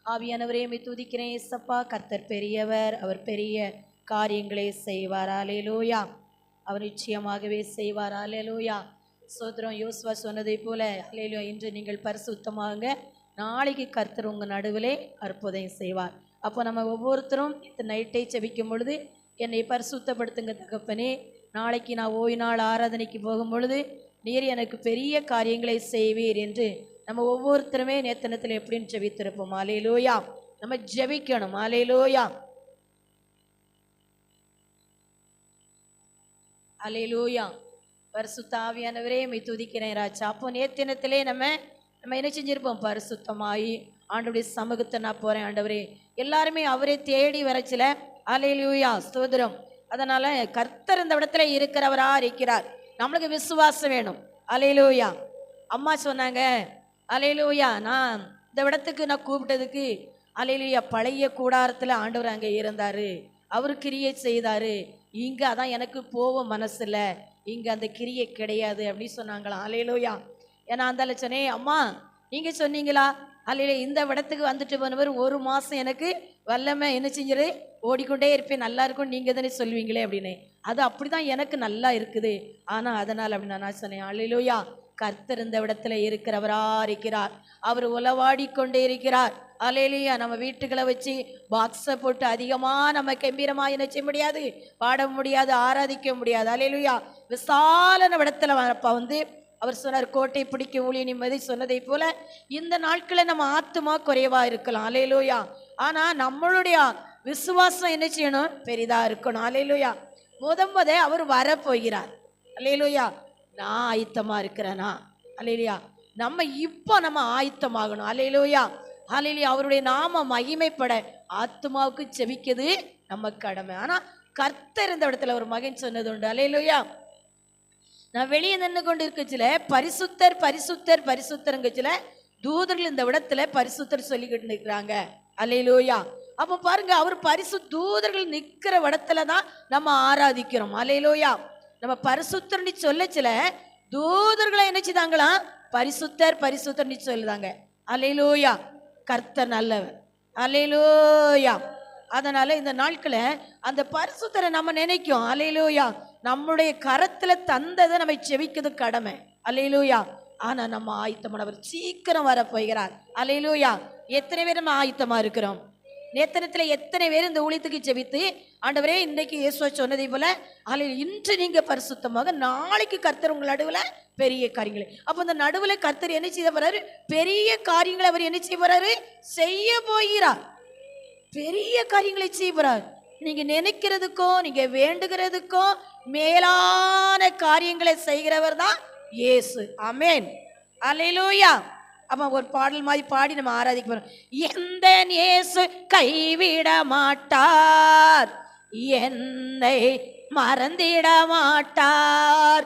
ஆவியானவரே உம்மை துதிக்கிறேன் இயேசப்பா. கர்த்தர் பெரியவர், அவர் பெரிய காரியங்களை செய்வார். அல்லேலூயா. அவர் நிச்சயமாகவே செய்வார். அல்லேலூயா. சோதரம் யோசுவா சொன்னதை போல அல்லேலூயா, இன்று நீங்கள் பரிசுத்தமாகுங்க, நாளைக்கு கர்த்தர் உங்கள் நடுவிலே அற்புதம் செய்வார். அப்போ நம்ம ஒவ்வொருத்தரும் இந்த நைட்டை செபிக்கும் பொழுது, என்னை பரிசுத்தப்படுத்துங்க தகப்பனே, நாளைக்கு நான் ஓய்வு நாள் ஆராதனைக்கு போகும் பொழுது நீர் எனக்கு பெரிய காரியங்களை செய்வீர் என்று நம்ம ஒவ்வொருத்தருமே நேத்தனத்தில் எப்படின்னு ஜெபித்திருப்போம். அல்லேலூயா. நம்ம ஜெபிக்கணும். அல்லேலூயா. அல்லேலூயா. பரிசுத்த ஆவியானவரே உம்மை துதிக்கிறேன் ராஜா. அப்போ நேத்தினத்திலே நம்ம என்ன செஞ்சிருப்போம்? பரிசுத்தமாகி ஆண்டவருடைய சமூகத்தை நான் போகிறேன் ஆண்டவரே, எல்லாருமே அவரே தேடி வரச்சில. அல்லேலூயா, ஸ்தோத்திரம். அதனால் கர்த்தர் இந்த இடத்துல இருக்கிறவரா இருக்கிறார். நம்மளுக்கு விசுவாசம் வேணும். அல்லேலூயா. அம்மா சொன்னாங்க, அல்லேலூயா, நான் இந்த இடத்துக்கு நான் கூப்பிட்டதுக்கு அல்லேலூயா, பழைய கூடாரத்தில் ஆண்டவர் அங்கே இருந்தார், அவர் கிரியை செய்தார், இங்கே அதான் எனக்கு போக மனசில்ல, இங்கே அந்த கிரியை கிடையாது அப்படின்னு சொன்னாங்களாம். அல்லேலூயா. ஏன்னா அந்த சொன்னே, அம்மா நீங்கள் சொன்னீங்களா? அல்லையில இந்த இடத்துக்கு வந்துட்டு போனவர் ஒரு மாதம் எனக்கு வல்லமை என்ன செஞ்சிரு ஓடிக்கொண்டே இருப்பேன், நல்லா இருக்கும் நீங்கள் தானே சொல்வீங்களே அப்படின்னு. அது அப்படி தான் எனக்கு நல்லா இருக்குது. ஆனால் அதனால் அப்படி நான் சொன்னேன். அல்லேலூயா. கர்த்தர் இந்த இடத்துல இருக்கிறவரா இருக்கிறார். அவர் உளவாடி கொண்டே இருக்கிறார். அல்லேலூயா. நம்ம வீட்டுகளை வச்சு பாக்ஸை போட்டு அதிகமாக நம்ம கம்பீரமாக என்ன செய்ய முடியாது, பாட முடியாது, ஆராதிக்க முடியாது. அல்லேலூயா. விசால இடத்துல வந்து அவர் சொன்னார், கோட்டை பிடிக்க ஊழிய நிம்மதி சொன்னதை போல இந்த நாட்களில் நம்ம ஆத்துமா குறைவாக இருக்கலாம். அல்லேலூயா. ஆனால் நம்மளுடைய விசுவாசம் என்ன செய்யணும்? பெரிதாக இருக்கணும். அல்லேலூயா. முத அவர் வரப்போகிறார். அல்லேலூயா. நான் ஆயத்தமாக இருக்கிறேனா? அல்லேலூயா. நம்ம ஆயத்தமாகணும். அல்லேலூயா. அல்லேலூயா. அவருடைய நாம மகிமைப்பட ஆத்துமாவுக்கு செபிக்கிறது நம்ம கடமை. ஆனால் கர்த்தர் இந்த இடத்துல ஒரு மகன் சொன்னது உண்டு. அல்லேலூயா. நான் வெளியே நின்று கொண்டு இருக்கச்சில பரிசுத்தர் பரிசுத்தர் பரிசுத்தருங்கச்சில தூதர்கள் இந்த இடத்துல பரிசுத்தர் சொல்லிக்கிட்டு நிற்கிறாங்க. அல்லேலூயா. அப்போ பாருங்க, அவர் தூதர்கள் நிற்கிற இடத்துல தான் நம்ம ஆராதிக்கிறோம். அல்லேலூயா. நம்ம பரிசுத்தர்னு சொல்லச்சில தூதர்களை என்ன செய்தாங்களாம்? பரிசுத்தர் பரிசுத்தர்னு சொல்லுதாங்க. அல்லேலூயா. கர்த்தர் நல்லவர். அல்லேலூயா. அதனால இந்த நாட்களை அந்த பரிசுத்தரை நம்ம நினைக்கும். அல்லேலூயா. நம்முடைய கரத்துல தந்ததை நம்ம செவிக்கிறது கடமை. அல்லேலூயா. ஆனா நம்ம ஆயத்தமானவர் சீக்கிரம் வர போகிறார். அல்லேலூயா. எத்தனை பேர் நம்ம ஆயத்தமா இருக்கிறோம்? நேத்தனத்துல எத்தனை பேர் இந்த ஊழியத்துக்கு செவித்து, ஆண்டவரே இன்னைக்கு இயேசுவா சொன்னதை போல இன்று நீங்க பரிசுத்தமாக, நாளைக்கு கர்த்தர் உங்கள் நடுவில் பெரிய காரியங்களை. அப்போ இந்த நடுவில் கர்த்தர் என்ன செய்ய போறாரு? பெரிய காரியங்களை அவர் என்ன செய்ய போறாரு? செய்ய போகிறார். பெரிய காரியங்களை செய்ய போறார். நீங்க நினைக்கிறதுக்கோ நீங்க வேண்டுகிறதுக்கோ மேலான காரியங்களை செய்கிறவர் தான் இயேசு. ஆமென். அல்லேலூயா. அப்ப ஒரு பாடல் மாதிரி பாடி நம்ம ஆராதிக்க போறோம். எந்த இயேசு கைவிட மாட்டார், என்னை மறந்திட மாட்டார்.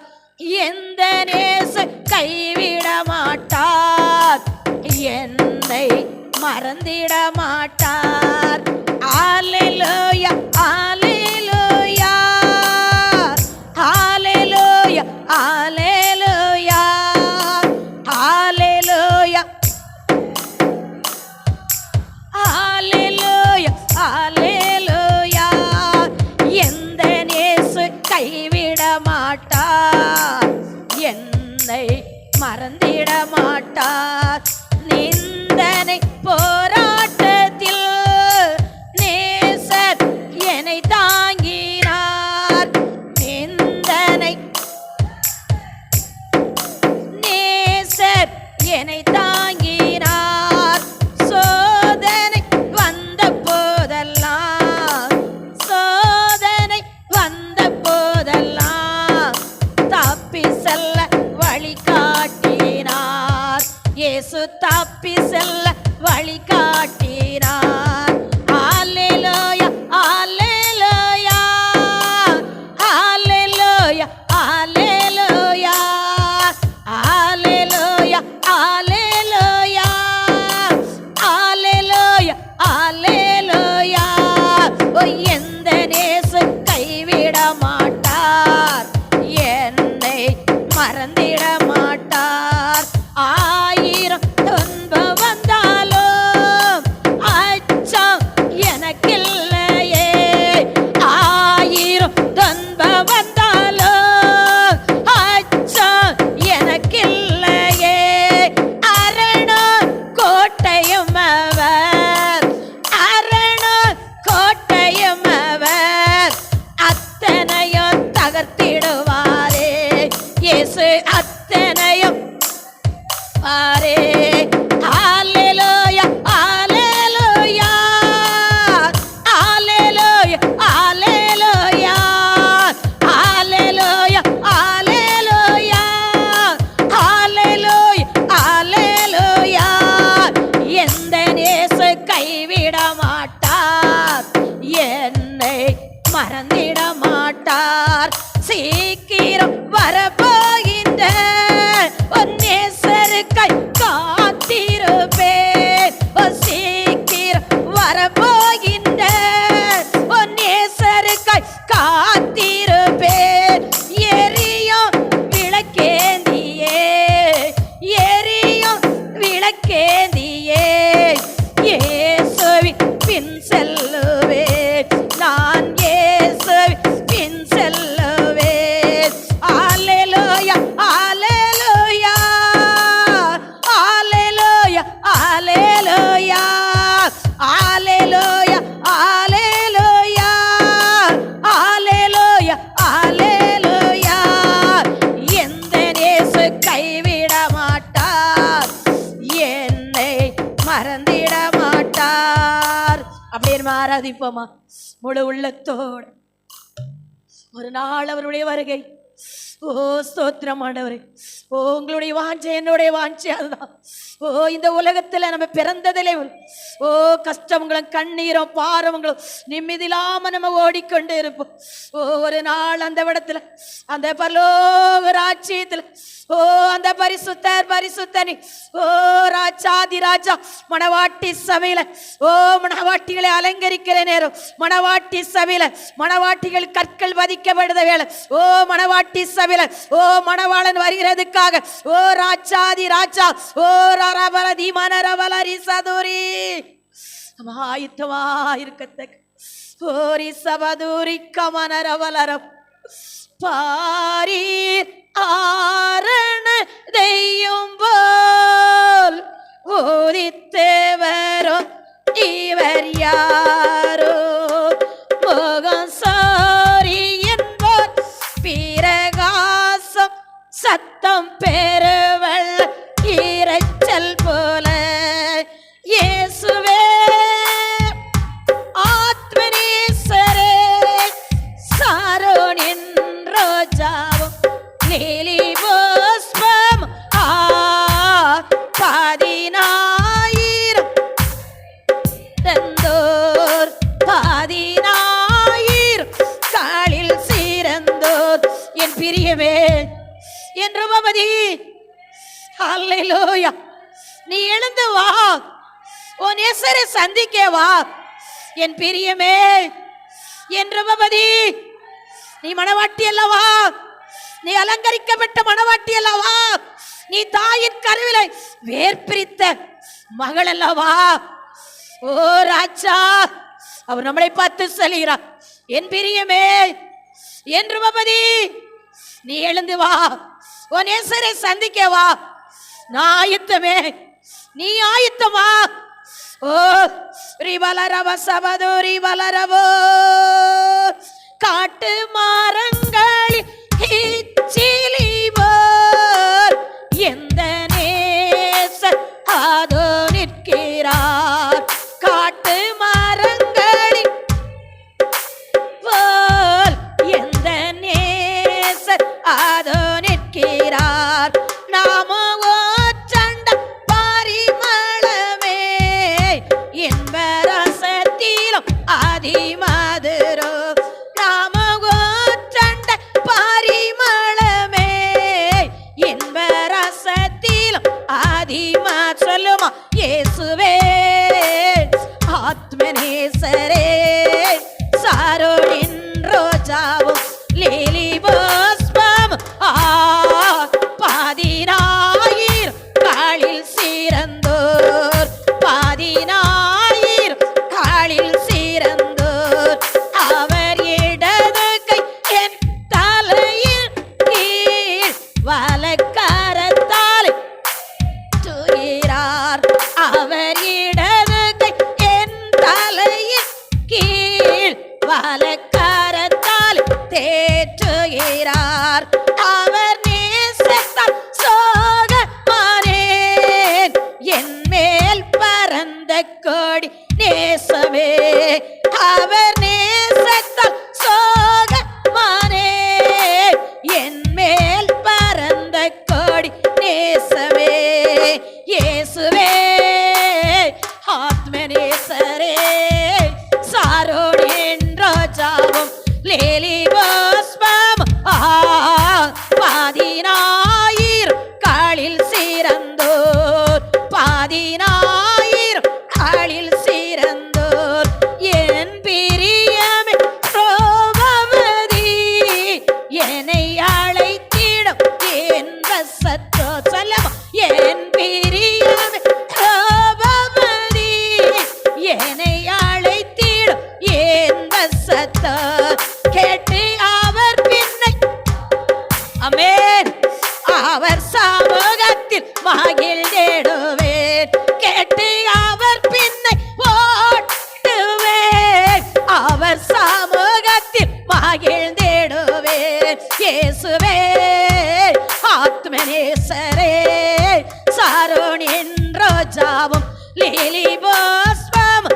எந்த இயேசு கைவிட மாட்டார், என்னை மறந்திட மாட்டார். அல்லேலூயா. அல்லேலூயா. அல்லேலூயா. அல்லேலூயா. அல்லேலூயா. அல்லேலூயா. அல்லேலூயா. எந்த இயேசு கைவிட மாட்டார், என்னை மறந்திட மாட்டார். நிந்தனை போராட்டத்தில் நேசர் என்னை தாங்கினார். நிந்தனை நேசர் என்னை தாங்கினார். சோதனை வந்த போதெல்லாம், சோதனை வந்த போதெல்லாம் தப்பி செல்ல வழி காட்டினார். இயேசு தப்பி செல்ல வழி காட்டினார். அல்லேலூயா. அல்லேலூயா. அல்லேலூயா. அல்லேலூயா. அல்லேலூயா. அல்லேலூயா. அல்லேலூயா. அல்லேலூயா. எந்த நேசு கைவிட மாட்டார், என்னை மறந்திட மாட்டார். ஆயிரம் துன்பம் வந்தாலும் கைவிட மாட்டார், என்னை மறந்திட மாட்டார். சீக்கிரம் வரப்போகின்ற நேசருக்கை காத்திருப்பேன். சீக்கிரம் வரப்போகின்ற நேசருக்கை காத்திருப்பேன். எரியும் விளக்கேந்தியே, எரியும் விளக்கேந்தியே இயேசுவின் பின் செல்லுவேன். நான் இயேசுவின் பின் செல்லுவேன். அல்லேலூயா அல்லேலூயா அல்லேலூயா அல்லேலூயா அல்லேலூயா அல்லேலூயா அல்லேலூயா அல்லேலூயா. எந்த இயேசு கைவிட மாட்டார், என்னை மறந்திட மாட்டார். அப்படியே ஆராதிப்போமா முழு உள்ளத்தோடு. ஒரு நாள் அவருடைய வருகை. ஓ ஸ்தோத்திரம் ஆண்டவரே. ஓ உங்களுடைய வாஞ்சை என்னுடைய வாஞ்சை அதுதான். ஓ இந்த உலகத்துல நம்ம பிறந்ததிலே ஓ கஷ்டங்களும் கண்ணீரும் பாரங்களும் நிம்மதியில்லாம நம்ம ஓடிக்கொண்டு இருப்போம். ஓ ஒரு நாள் அந்த இடத்துல அந்த பரலோக ராஜ்யத்துல ஓ அந்த பரிசுத்தர் பரிசுத்தனி ஓ ராஜாதி ராஜா மணவாட்டி சபையில ஓ மணவாட்டிகளை அலங்கரிக்கிற நேரம், மணவாட்டி சபையில மணவாட்டிகள் கற்கள் பதிக்கப்படுத வேலை. ஓ மணவாட்டி சபையில ஓ மணவாளன் வருகிறதுக்காக ஓ ராஜாதி ராஜா ஓ ரரபலதி மனரபலரி சதுரி ஆயுத்தமா இருக்கத்தக்க ஓரி சபதுரி கமனரபலரம் பாரீர் ஆரண தெய்யும் போல் ஓதித்தேவரோ இவர் யாரோ மோகம் சாரி என்போர் பிரகாசம் சத்தம் பெருவள் இரைச்சல் போல இயேசுவே ஆத்மனேசரே சாரோனின் ரோஜாவும் லீலி புஷ்பம் பதினாயிரம் தந்தோர் பதினாயிரம் காலில் சீரந்தோர் என் பிரியமே என் ரூபமதி. அல்லேலூயா. நீ எழுந்து வா, உன் நேசரை சந்திக்க வா என் பிரியமே என் ரூபமதி. நீ மணவாட்டி அல்லவா, நீ அலங்கரிக்கப்பட்ட மணவாட்டி அல்லவா, நீ தாயின் கருவிலை வேர்பிரித்த மகள் அல்லவா. ஓ ராஜா அவர் நம்மளை பார்த்து சொல்கிறார், என் பிரியமே என் ரூபமதி நீ எழுந்து வா, உன் நேசரை சந்திக்க வா. நான் ஆயுத்தமே, நீ ஆயுத்தமா. ஓ ரிவலரவ சபதுரி வலரவோ காட்டு மரங்களில் இச்சிலிவோர் எந்த நேசர் அதோ நிற்கிறார். காட்டு மரங்களில் போல் எந்த நேசர் அதோ நிற்கிறார். நாமோ சண்ட பரிமளமே என்பரசத்திலும் அதிமதுரோ. நாமோ சண்ட பரிமளமே என்பரசத்திலும் அதிமா. சொல்லுமா இயேசுவே ஆத்மனேசரே சாரோனின் ரோஜாவும் லீலி புஷ்பம் பதினாயிரம் காலில் சீரந்தோர் பதினாயிரம் காலில் சீரந்தோர். அவர் இடது கை என் தலையின் கீழ் வலக்கரத்தால் தூகிறார். அவர் இடது கை என் தலையின் கீழ் வலக்கரத்தால் தேற்றுகிறார். அவர் நேசத்தால் சோகமானேன், என் மேல் பரந்த கொடி நேசமே. அவர் நேசத்தால் சோகமானேன், என் மேல் பரந்த கொடி நேசமே. இயேசுவே ஆத்மநேச சிறந்தோர் என் பிரியமே ரோபவதி என்னை அழைத்திடும் என்ப சத்தோ சொல்லமா என் பிரியமே ரோபவதி என்னை அழைத்திடும் என்ப சத்தோ கேட்டு அவர் பின்னை ஆமென் அவர் சமூகத்தில் மகிழ்ந்திடுவேன் கேட்டு அவர் பின்னை ஓடுவேன் அவர் சமூகத்தில் மகிழ்ந்திடுவேன் இயேசுவே ஆத்மநேசரே சாரோனின் ரோஜாவும் லீலி புஷ்பம்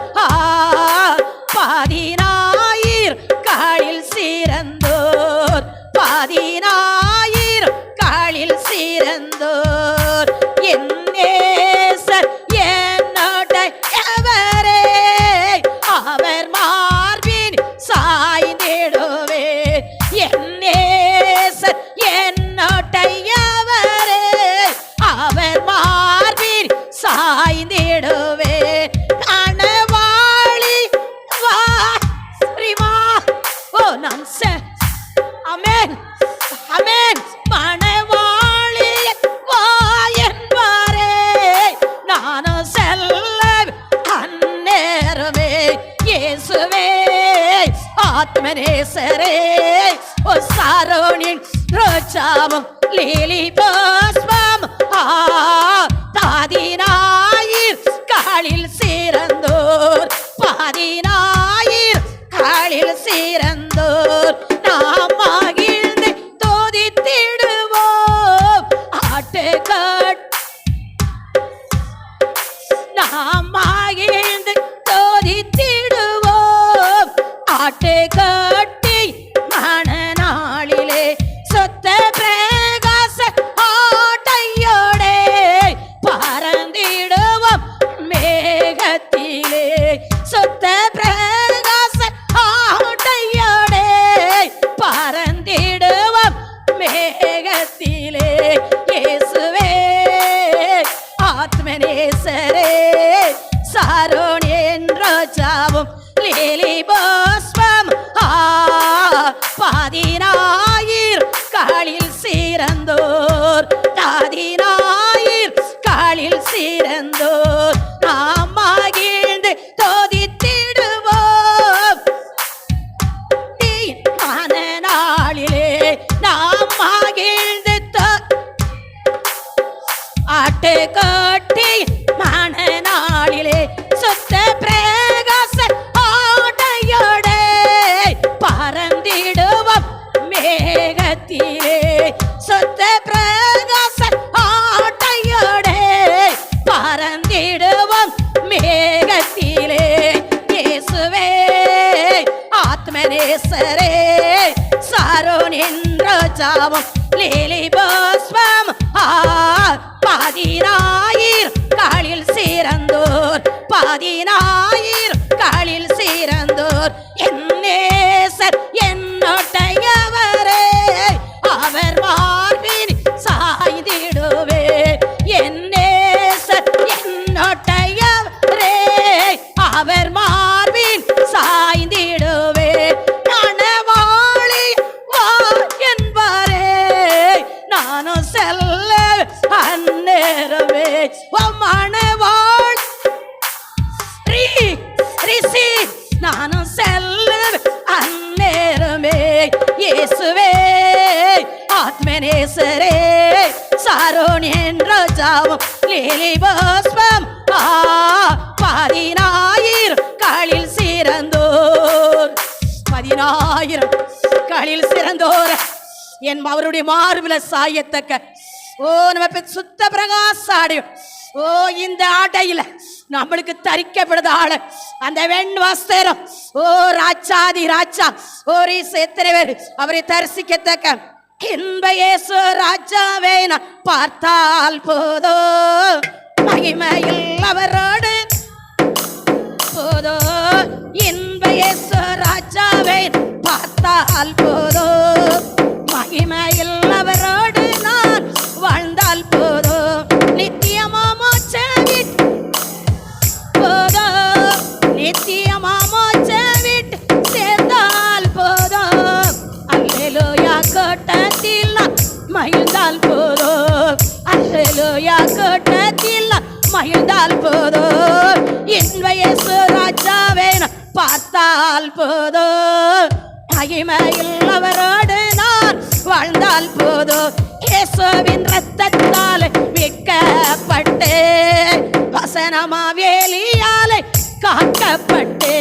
பதினாயிரம் காலில் சிறந்தோர் பதினாயிரம் காலில் சிறந்தோர் என் நேசர் என்னுடையவரே அவர் மார்பின் சாய்ந்திடுவே என் நேசர் என்னுடையவரே அவர் மார்பின் சாய்ந்திடுவே அனவாளி வாரிமா ஓ நான் ஆமென் ஆமென் மனவாளி வா என்பாரே நானும் செல்ல அந்நேரமே இயேசுவே ஆத்மநேசரே ஓ சாரோனின் ரோஜாவும் லீலி புஷ்பம் பதினாயிரம் காலில் சிறந்தோர் பதினாயிரம் காலில் சிறந்தோர் நாம் மகிழ்ந்து தோதித்திடுவோம் ஆட்டுக்கட் நாம் மகிழ்ந்து தோதித்திடுவோம் ஆட்டுக்கட்டி மணநாளிலே சொத்த பிரகாச ஆட்டையோடே பறந்திடுவோம் மேகத்திலே சொத்த பிரகாச ஆட்டையோடே பறந்திடுவோம் மேகத்திலே இயேசுவே ஆத்மநேசரே சாரோனின் ரோஜாவும் லீலி புஷ்பம் பதினாயிரம் காலில் சிறந்தோர் பதினாயிரம் காலில் சிறந்தோர் நாம் மகிழ்ந்து தோதித்திடுவோம் மனநாளிலே நாம் மகிழ்ந்து ஆட்டுக்கட்டி மனநாளிலே சொத்த பிரகாச ஆடையோடே பறந்திடுவோம் மேகத்திலே சொத்த பிரகாச ஆடையோடே பறந்திடுவோம் மேகத்திலே இயேசுவே ஆத்மநேசரே சாரோனின் ரோஜாவும் லீலி புஷ்பம் பதினாயிரம் காலில் சிறந்தோர் பதினாயிரம் காலில் சிறந்தோர் என் நேசர் என்னுடையவரே அவர் மார்பின் சாய்ந்திடுவே என் நேசர் என்னுடையவரே அவர் மார்பின் சாய்ந்திடுவே மனவாளி வா என்பாரே நானும் செல்ல அந்நேரமே மனவாள் நானும் செல்ல அந்நேரமே இயேசுவே ஆத்மநேசரே சாரோனின் ரோஜாவும் லீலி புஷ்பம் பதினாயிரம் காலில் சிறந்தோர் பதினாயிரம் காலில் சிறந்தோர் என் அவருடைய மார்பில சாயத்தக்க ஓ நம்ம சுத்த பிரகாசாடி ஓ இந்த ஆடையில நம்மளுக்கு தரிக்கப்படுத ஆளு அந்த வெண் வஸ்திரம் ஓ ராஜாதி ராஜா ஒரு எத்தனை பேர் அவரை தரிசிக்கத்தக்க இன்ப இயேசு ராஜாவே நான் பார்த்தால் போதோ மகிமையில் அவரோடு போதோ இன்ப இயேசு ராஜாவே பார்த்தால் போதோ மகிமையில் அவரோடு நான் வாழ்ந்தால் போதோ நித்தியமாமோ போதோ இயேசு ராஜாவே பார்த்தால் போதோ, மகிமையில் அவரோடு நான் வாழ்ந்தால் போதோ. இயேசுவின் ரத்தத்தால் மீட்கப்பட்டு, வசனமாவேலியாலே காக்கப்பட்டு,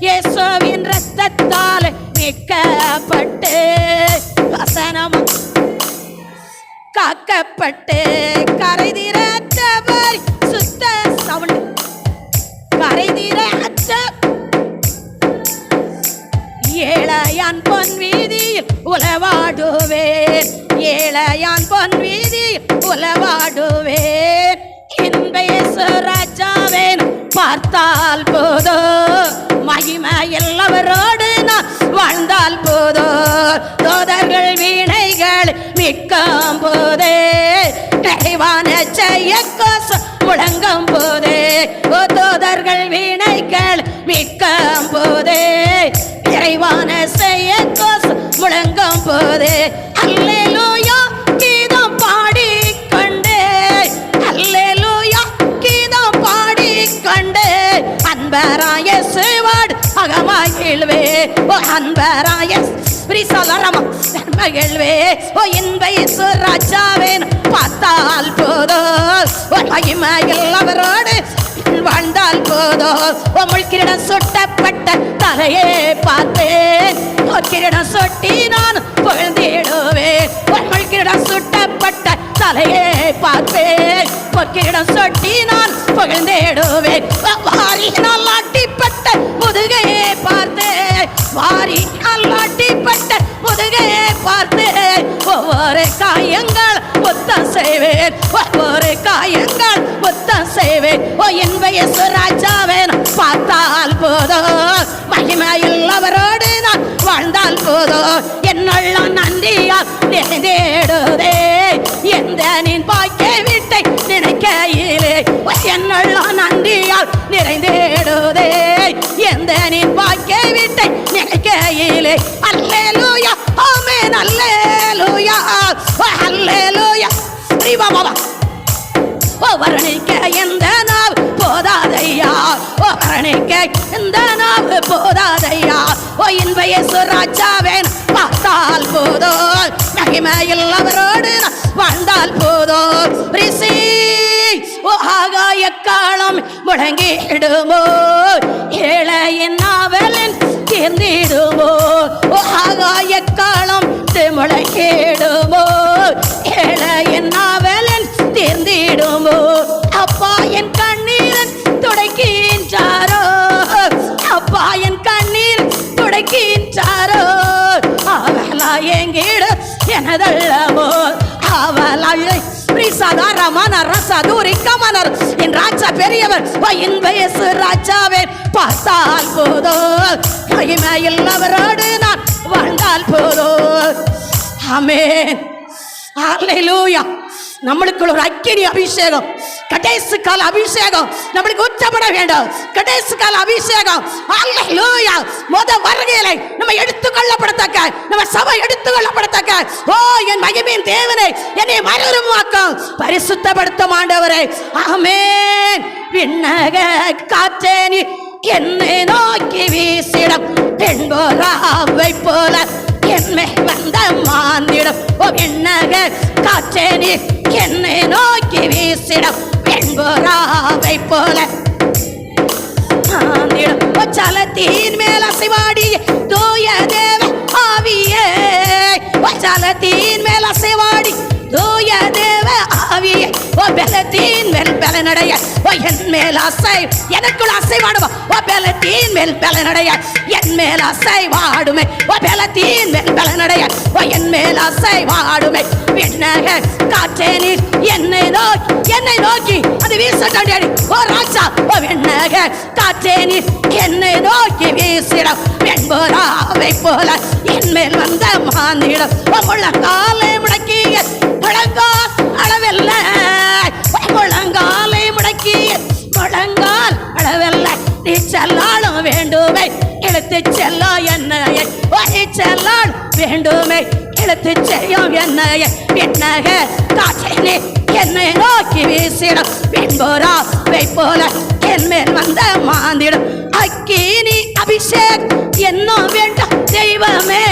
இயேசுவின் ரத்தத்தால் மீட்கப்பட்டு, வசனமா காக்கப்பட்டு, கரைதிரத்தவர் சுத்த சவுண்ட் கரைதிரத்த ஏழையான் பொன் வீதியில் உலவாடுவேன், ஏழையான் பொன் வீதியில் உலவாடுவேன். இன்ப இயேசு ராஜாவேன் பார்த்தால் போதோ, மகிமையில் அவரோடு நான் வாழ்ந்தால் போதோ. தோதர்கள் வீணைகள் மீட்கும் போதே, நிறைவான செய்ய கோசம் முழங்கும் போதே. தோதர்கள் வீணைகள் மீட்கும் போதே, நிறைவான செய்ய கோசம் முழங்கும் போதே. அல்லேலூயா கீதம் பாடிக்கொண்டே, அல்லேலூயா கீதம் பாடிக்கொண்டே, அன்பராய சிவாடு அகமகிழ்வே. ஓ அன்பராய பிரிசலரமா மகிழ்வே. ஓ இன்ப இயேசு ராஜாவேன் பார்த்தால் போதோ, மகிமையில் அவரோடு வாழ்ந்தால் போதோ. கிரீடம் சுட்டப்பட்ட தலையே பார்த்தேன், கிரீடம் சுட்டி நான் புகழ்ந்திடுவேன். கிரீடம் சுட்டப்பட்ட தலையே பார்த்தேன், கிரீடம் சுட்டி நான் புகழ்ந்திடுவேன். வாரியினால் ஆட்டிப்பட்ட முதுகையே பார்த்தேன், வாரியினால் ஆட்டிப்பட்ட முதுகையே பார்த்தேன். ஒவ்வொரு காயங்கள் முத்தம் செய்வேன், ஒவ்வொரு காயங்கள் முத்தம் செய்வேன். ஓ இன்ப இயேசு ராஜாவேன் பார்த்தால் போதோ, மகிமையில் அவரோடு நான் வாழ்ந்தால் போதோ. என்னுள்ள நன்றியால் நிறைந்தேடுதே, எந்த நின் பாக்கிய வீட்டை நினைக்கையிலே. என்னுள்ள நன்றியால் நிறைந்தேடுதே, எந்த நின் பாக்கிய வீட்டை நினைக்கையிலே. அல்லேலூயா ஆமென், அல்லேலூயா அல்லேலூயா. பாபா ஓ வர்ணிக்க எந்த நாவ் போதாதையா, ஓ வர்ணிக்க எந்த நாவ் போதாதையா. ஓ இன்ப இயேசு ராஜாவேன் பார்த்தால் போதோ, மகிமையில் அவரோடு வாழ்ந்தால் போதோ. ரிசி ஓ ஆகாய காலம் முழங்கிடுமோ, ஏழையின் நாவலின் தீர்ந்திடுமோ. ஓ ஆகாய காலம் முழங்கிடுமோ, ஏழையின் நாவலின் தீர்ந்திடுமோ. அப்பா என் கண்ணீரன் துடைக்கின்றாரோ, அப்பா என் கண்ணீர் துடைக்கின்றாரோ. அவளா எங்கிட எனதல்லமோ, அவளை என் ராஜா பெரியவர். இன்ப இயேசு ராஜாவே பார்த்தால் போதோ, மகிமையில் அவரோடு நான் வாழ்ந்தால் போதோ. ஆமென் அல்லேலூயா. நம்மளுக்கு ஒரு அக்கினி அபிஷேகம், கடைசி கால அபிஷேகம் நம்மளுக்கு உச்சப்பட வேண்டும். கடைசி கால அபிஷேகம் அல்லேலூயா. முத வருகையிலே நம்ம எடுத்துக்கொள்ளப்படத்தக்க, நம்ம சபை எடுத்துக்கொள்ளப்படத்தக்க. ஓ என் மகிமையின் தேவனே, என்னை மறுரூபமாக்கும் பரிசுத்தப்படுத்தும் ஆண்டவரே. ஆமென். விண்ணக காற்றே நீ என்னை நோக்கி வீசிடம், தென்போராவை போல என்னை வந்த மாந்திடம். ஓ விண்ணக காற்றே நீ என்னை நோக்கி வீசிடம், வெண்புறாவை போல ஜலத்தின் மேல சிவாடி தூய தேவ ஆவியே, ஜலத்தின் மேல சிவாடி தூய தேவ ஆவியே. ஓ பலத்தின் மேல் பலனடைய, ஓ என் மேல் அசை எனக்குள் அசைவாடுமா. ஓ பலத்தின் மேல் பலனடைய, என் மேல் அசைவாடுமே. ஓ பலத்தின் மேல் பலனடைய, ஓ என் மேல் அசைவாடுமே. விண்ணக காற்றே நீர் என்னை நோக்கி அது வீசட்டாடி. ஓ ராஜா ஓ விண்ணக காற்றே நீர் என்னை நோக்கி வீசிடம், வெண்புறாவை போல என் மேல் வந்த மாந்திடம். ஓ முழங்காலை முடக்கிய முழங்கால் அளவல்ல, முழங்காலை முடக்கிய முழங்கால் அளவல்ல. நீ செல்லாலும் வேண்டுமே இழுத்து செல்ல என்னையை, செல்லால் வேண்டுமே இழுத்து செய்யும் என்னையை. விண்ணக காற்றினே என்னை நோக்கி வீசிடும், வெண்புறாவை போல என் மேல் வந்த மாந்திடும் அக்கினி அபிஷேகம் என்ன வேண்டும் தெய்வமே,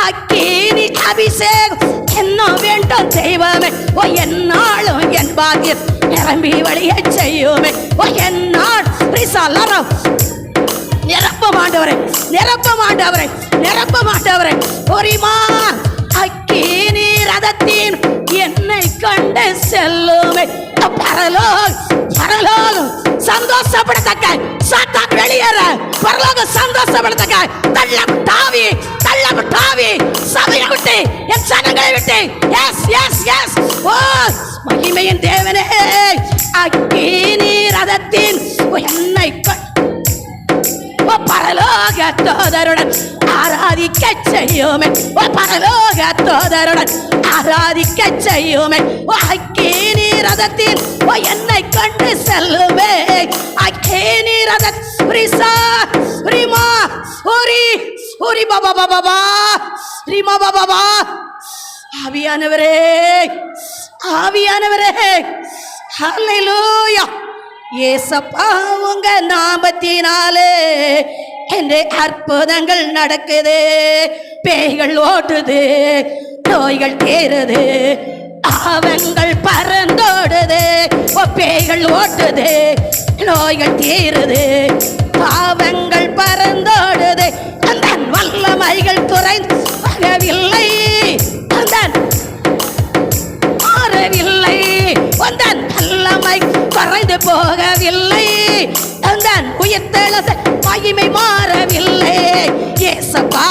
அக்கினி அபிஷேகம் என்ன வேண்டும் தெய்வமே. ஓ என்னாலும் என் பாக்கியம் நிரம்பி வழிய செய்யுமே. ஓ என்னால் நிரப்ப மாட்டவரே, நிரப்ப மாட்டவரே, நிரப்ப மாட்டவரே. ஒரிமா அக்கினி ரதத்தின் என்னை கண்டு செல்லுமே. பரலோகம் பரலோகம் சந்தோஷப்படத்தக்க சாத்தான் வெளியேற, பரலோகம் சந்தோஷப்படத்தக்க தள்ளப்பட்டாவி தள்ளப்பட்டாவி சபையை விட்டு என் ஜனங்களை விட்டு. S S S. ஓ மகிமையின் தேவனே, அக்கினி ரதத்தின் என்னை பரலோகத்தோதருடன் ஆராதிக்க செய்யுமே. பரலோகத்தோதருடன் ஆராதிக்க செய்யுமே. அக்கினி ரதத்தின் என்னை கண்டு செல்லுமே. அக்கினி ரதத் ரிசா ரிமா ஓரி ஓரி பாபா பாபா ரிமா பாபா. ஆவியானவரே, ஆவியானவரே, ஹல்லேலூயா. ஏசப்பா உங்க நாமத்தினாலே என்ற அற்புதங்கள் நடக்குது, பேய்கள் ஓடுது, நோய்கள் தீருது, பாவங்கள் பறந்தோடுது. பேய்கள் ஓடுது, நோய்கள் தீருது, பாவங்கள் பறந்தோடுது. அந்த வல்லமைகள் குறைந்து வரவில்லை, அந்த மாறவில்லை, அந்த வல்லமை குறைந்து போகவில்லை, அந்த உயிர்த்தெழுந்த மகிமை மாறவில்லை. ஏசப்பா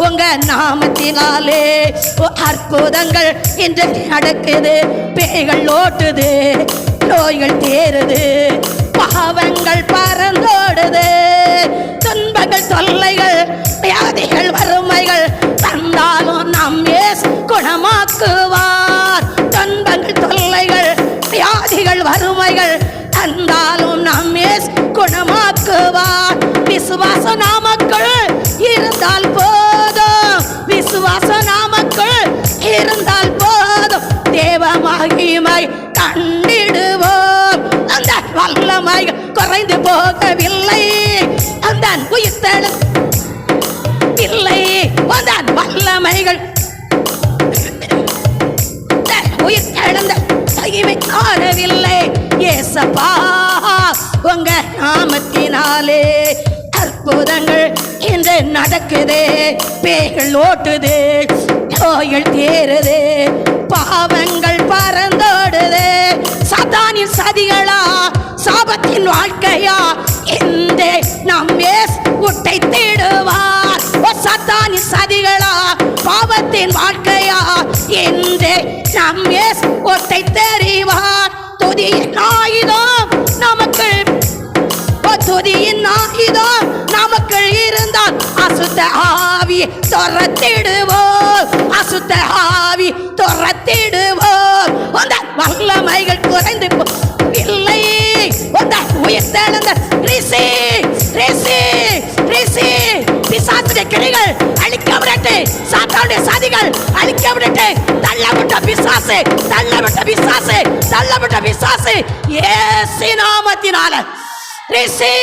உங்க நாமத்தினாலே அற்புதங்கள் இன்று நடக்குது, பேய்கள் ஓட்டுது, நோய்கள் தேறுது, பாவங்கள் பறந்தோடுது. துன்பங்கள் தொல்லைகள் வியாதிகள் வறுமைகள் தந்தாலும் நம் இயேசு குணமாக்குவார். துன்பங்கள் தொல்லைகள் வியாதிகள் வறுமைகள் தந்தாலும் நம் இயேசு குணமாக்குவார். விசுவாசம் நமக்குள் இருந்தால் போதும், விசுவாசம் நமக்குள் இருந்தால் போதும், தேவ மகிமை கண்டிடுவோம். அந்த வல்லமைகள் குறைந்து போகவில்லை, அந்த உயிர்த்தெழு இல்லை, அந்த வல்லமைகள் உயிர்த்தெழுந்த மகிமை காணவில்லை. ஏசப்பா உங்க நாமத்தினாலே அற்புதங்கள் இன்று நடக்குது, பேய்கள் ஓட்டுது, நோய்கள் தேறுது, பாவங்கள் பறந்தோடுது. சாத்தானின் சதிகளா சாபத்தின் வாழ்க்கையா இந்த நம் உட்டை தேடுவார். சாத்தானின் சதிகளா பாவத்தின் வாழ்க்கையா என்று நம் ஒட்டை தெரிவார். துதியின் ஆயுதம் நமக்கு, துதியின் ஆயுதம் நமக்கு இருந்தால் அசுத்த ஆவி துரத்திடுவோம், அசுத்த ஆவி துரத்திடுவோம். அந்த வல்லமைகள் குறைந்து இல்லை, அந்த உயிர்த்தெழுந்த ரிசி ரிசி ரிசி பிசாசுடைய கிளைகள் அழிக்கப்பட்டு, சாத்தானுடைய சதிகள் அழிக்கப்பட்டு, தள்ளப்பட்ட பிசாசு தள்ளப்பட்ட பிசாசு தள்ளப்பட்ட பிசாசு இயேசு நாமத்தினால ரிசி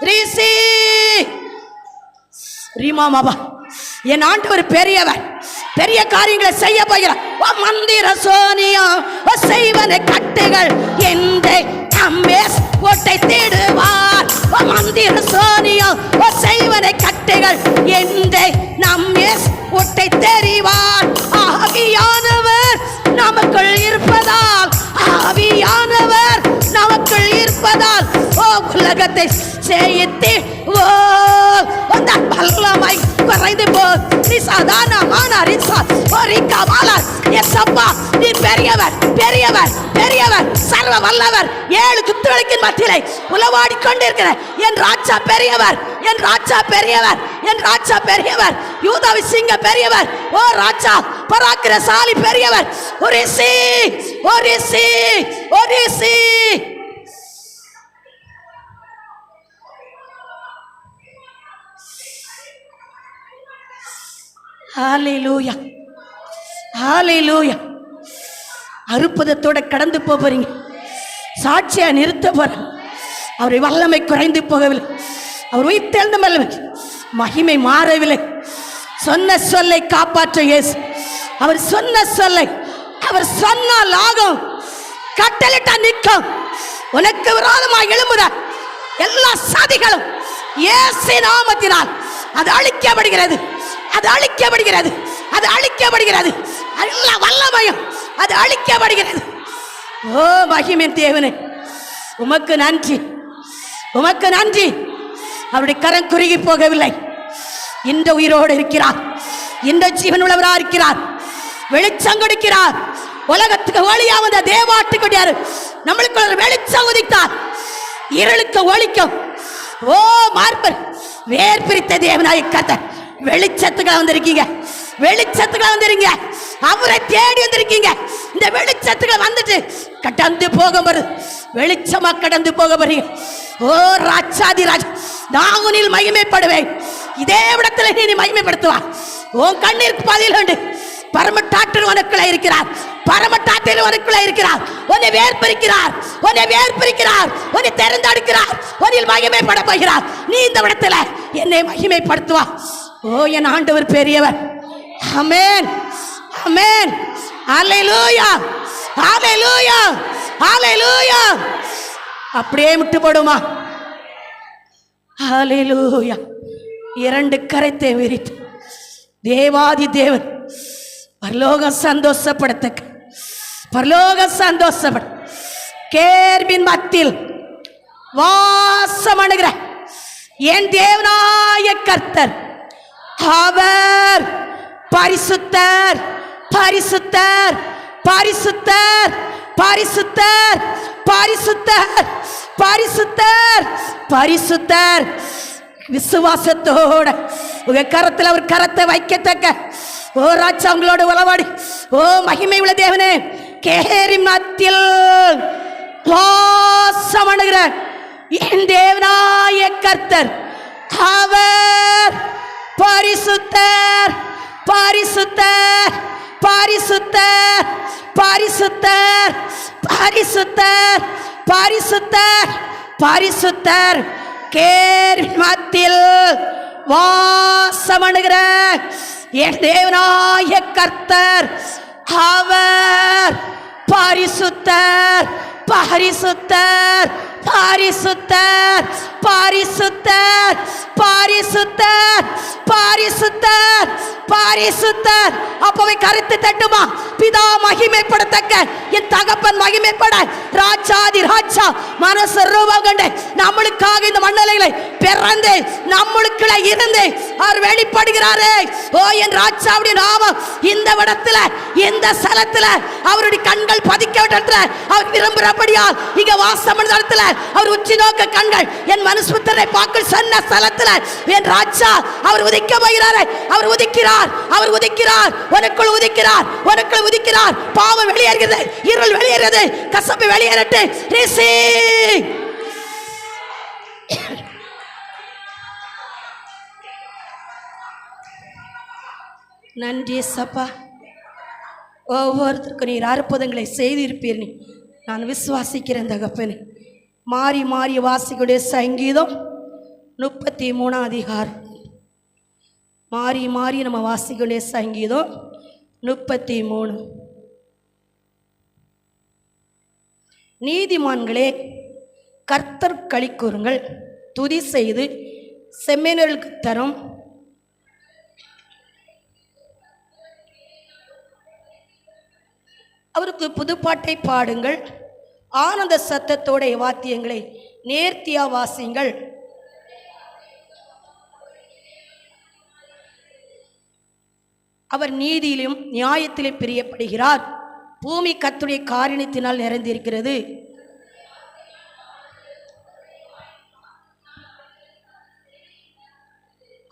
ரிசி ரீமா மாபா. என் ஆண்டவர் பெரியவர், பெரிய காரியங்களை செய்ய போகிறார். மந்திர சோனியம் செய்வன கட்டுகள் என்று ஒட்டை தேடுவார். மந்திர சோனியம் செய்வன கட்டுகள் என்று ஒட்டை தெரிவார். ஆவியானவர் நமக்குள் இருப்பதால், ஆவியானவர் நமக்குள் இருப்பதால் உலகத்தை செய்து அந்த வல்லமை குறைந்து போ. நீ சாதாரணமான நீ பெரியவர் பெரியவர் பெரியவர் சர்வ வல்லவர். 7 குத்துகளுக்கின் மத்தியிலே உலவாடி கொண்டிருக்கிற என் ராஜா பெரியவர், என் ராஜா பெரியவர், என் ராஜா பெரியவர். யூதாவி சிங்க பெரியவர், ஓ ராஜா பராக்கிரசாலி பெரியவர். ஒரு சி ஒரு சி ஒரு சி. ஹல்லேலூயா ஹல்லேலூயா. அற்புதத்தோட கடந்து போறீங்க, சாட்சியா நிறுத்த போறேன். அவருடைய வல்லமை குறைந்து போகவில்லை. அவர் உயிர்த்தெழுந்த மகிமை மாறவில்லை. சொன்ன சொல்லை காப்பாற்ற இயேசு. அவர் சொன்ன சொல்லை அவர் சொன்னால் ஆகும், கட்டளிட்டா நிற்கும். உனக்கு விரோதமாக எழும்புற எல்லா சதிகளும் இயேசு நாமத்தினால் அது அழிக்கப்படுகிறது, அது அழிக்கப்படுகிறது, அது அழிக்கப்படுகிறது. எல்லா வல்லமையும் அது அழிக்கப்படுகிறது. ஓ மகிமையின் தேவனே, உமக்கு நன்றி, உமக்கு நன்றி. அவருடைய கரம் குறுகி போகவில்லை. இந்த உயிரோடு இருக்கிறார், இந்த ஜீவன் உள்ளவராக இருக்கிறார், வெளிச்சம் கொடுக்கிறார். உலகத்துக்கு ஒளியா வந்த தேவாட்டுக்குடியார் நம்மளுக்கு ஒரு வெளிச்சம் உதித்தார். இருளுக்கு ஒளிக்கும். ஓ மார்பர் வேர் பிரித்த தேவனாய் கர்த்தர் வெளிச்சத்துக்கு வந்திருக்கீங்க, வெளிச்சத்துக்கு வந்திருக்கீங்க. அவரை தேடி வந்திருக்கீங்க. இந்த வெளிச்சத்துக்கு வந்துட்டு கடந்து போக வருது, வெளிச்சமா கடந்து போக போறீங்க. ஓ ராஜாதி ராஜா, நான் உன்னில் மகிமைப்படுவேன். இதே இடத்துல நீ மகிமைப்படுத்துவா. உன் கண்ணீருக்கு பதில் உண்டு. பரமட்டாற்றல் உனக்குள்ள இருக்கிறார், பரமட்டாற்றல் உனக்குள்ள இருக்கிறார். உன்னை வேர்பிரிக்கிறார், உன்னை வேர்பிரிக்கிறார், உன்னை தெரிந்தெடுக்கிறார், உன்னில் மகிமைப்பட போகிறார். நீ இந்த இடத்துல என்னை மகிமைப்படுத்துவா. ஓ என் ஆண்டவர் பெரியவர். ஆமென், ஆமென், ஹல்லேலூயா, ஹல்லேலூயா, ஹல்லேலூயா. அப்படியே விட்டு போடுமா? ஹல்லேலூயா. இரண்டு கரத்தை விரித்து தேவாதி தேவன் பரலோகம் சந்தோஷப்படத்தக்க, பரலோகம் சந்தோஷப்பட கேர்பின் மத்தியில் வாசம் அணுகிற என் தேவனாய கர்த்தர் அவர் பரிசுத்தர், பரிசுத்தர், பரிசுத்தர், பரிசுத்தர், பரிசுத்தர், பரிசுத்தர், பரிசுத்தர். விசுவாசத்தோட உங்க கரத்தில் அவர் கரத்தை வைக்கத்தக்க ஓ ராஜா உங்களோட உளவாடி. ஓ மகிமை உள்ள தேவனே, கேரி மத்தியில் வாசம் அணுகிற என் தேவனாய கர்த்தர் அவர் பரிசுத்தர், பரிசுத்தர், பரிசுத்தர், பரிசுத்தர், பரிசுத்தர், பரிசுத்தர், பரிசுத்தர். கேரி மத்தியில் வாசம் அணுகிற என் தேவனாய கர்த்தர் அவர் பரிசுத்தர், பரிசுத்தர், பரிசுத்தர், பரிசுத்தர், பரிசுத்தர், பரிசுத்தர், பரிசுத்தர். அப்பவை கருத்து தட்டுமா? பிதா மகிமைப்படத்தக்க என் தகப்பன் மகிமைப்பட ராஜாதி ராஜா மனச ரூபம் கண்டு நம்மளுக்காக இந்த மண்ணலைகளை பிறந்து நம்மளுக்குள்ள இருந்து அவர் வெளிப்படுகிறாரே. ஓ என் ராஜாவுடைய நாமம் இந்த இடத்துல, இந்த ஸ்தலத்துல அவருடைய கண்கள் பதிக்கப்பட்ட அவர் விரும்புகிறபடியால் இங்க வாசம் இடத்துல அவர் உச்சி நோக்க கண்கள் என் மனுஸ்புத்தரை பார்க்க சொன்ன ஸ்தலத்துல என் ராஜா அவர் உதிக்க போகிறாரே. அவர் உதிக்கிறார், அவர் உதிக்கிறார், உனக்குள் உதிக்கிறார், உனக்குள் உதிக்கிறார். பாவம் வெளியேறுகிறது, இருள் வெளியேறுகிறது, கசப்பு வெளியேறட்டு. நன்றி சப்பா. ஒவ்வொருத்தருக்கும் நீர் அற்புதங்களை செய்திருப்பீர். நான் விசுவாசிக்கிறேன் தகப்பனே. மாறி மாறி வாசிக்கூடிய சங்கீதம் 33 அதிகாரம். மாறி மாறி நம்ம வாசிக்கூடிய சங்கீதம் 33. நீதிமான்களே கர்த்தர் களி கூறுங்கள், துதி செய்து செம்மையினர்களுக்கு தரும் அவருக்கு புதுப்பாட்டை பாடுங்கள், ஆனந்த சத்தத்தோட வாத்தியங்களை நேர்த்தியா வாசிங்கள். அவர் நீதியிலும் நியாயத்திலும் பிரியப்படுகிறார். பூமி கர்த்தருடைய காருண்யத்தினால் நிறைந்திருக்கிறது.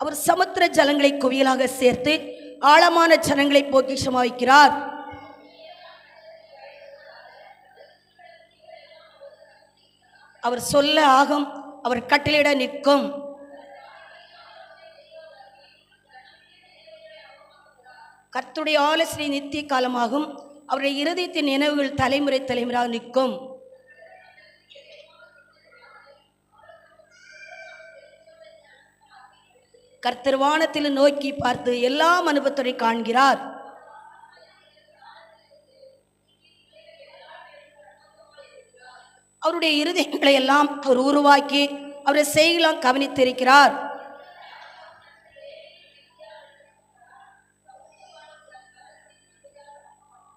அவர் சமுத்திர ஜலங்களை குவியலாக சேர்த்து ஆழமான ஜனங்களை பொக்கிஷமாக வைக்கிறார். அவர் சொல்ல ஆகும், அவர் கட்டளையிட நிற்கும். கர்த்தருடைய ஆலோசனை நித்திய காலமாகும், அவருடைய இருதயத்தின் நினைவுகள் தலைமுறை தலைமுறையாக நிற்கும். கர்த்தர் வானத்தில் நோக்கி பார்த்து எல்லா அனுபவத்தை காண்கிறார். அவருடைய இருதயங்களை எல்லாம் அவர் உருவாக்கி அவருடைய செய்கலாம் கவனித்திருக்கிறார்.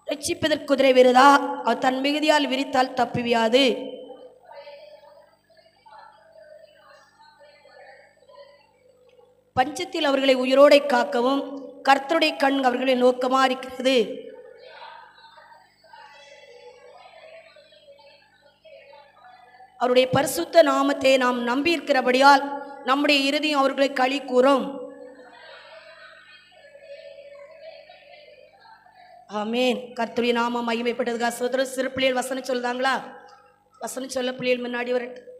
ரட்சிப்பதற்கு குதிரை விருதா, அவர் தன் மிகுதியால் விரித்தால் தப்புவியாது. பஞ்சத்தில் அவர்களை உயிரோடை காக்கவும் கர்த்தருடைய கண் அவர்களை நோக்கமா இருக்கிறது. அவருடைய பரிசுத்த நாமத்தை நாம் நம்பியிருக்கிறபடியால் நம்முடைய இருதயம் அவர்களை களி கூறும். ஆமேன். கர்த்தருடைய நாமம் மகிமைப்பட்டதுக்காக சகோதரர். சிறு பிள்ளைகள் வசனம் சொல்லுதாங்களா? வசனம் சொல்ல பிள்ளைகள் முன்னாடி வரட்டும்.